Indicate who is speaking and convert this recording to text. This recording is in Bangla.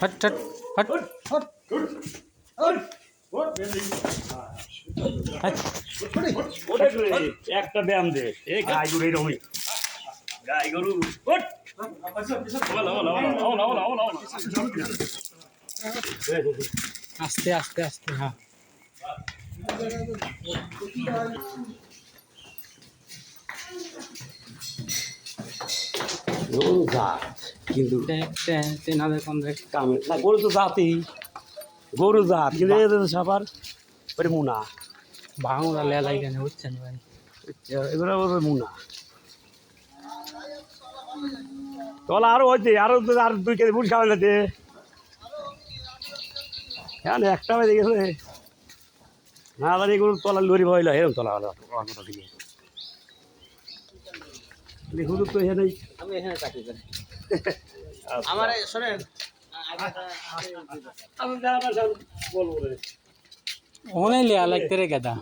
Speaker 1: हट हट हट
Speaker 2: একটা ব্যায়াম দে এ গাই গরু এরকমই গাই গরু
Speaker 1: आस्ते आस्ते आस्ते हाँ
Speaker 2: গরু জাত কিন্তু কামে না গরু তো জাতই গরু জাত কিন্তু এদের সাপার ওরে মুনা
Speaker 1: भांगूरा ले लाई गए उच्चन भाई
Speaker 2: এগুলো ওদের মুনা তলা আরো হয়েছে আরো আর 2 কেজি বুট খাওয়া যাচ্ছে হ্যাঁ একটা হয়ে গেছে না জানি এগুলো তলা লরি ভয় লাগে এরকম তলা হলো অল্পটা দিকে দেখুন তো এখানে
Speaker 1: আমি এখানে চাকরি করি আমার শুনেন
Speaker 2: আমি যা বলবো রে
Speaker 1: उन्हें लिया लगते रे गदा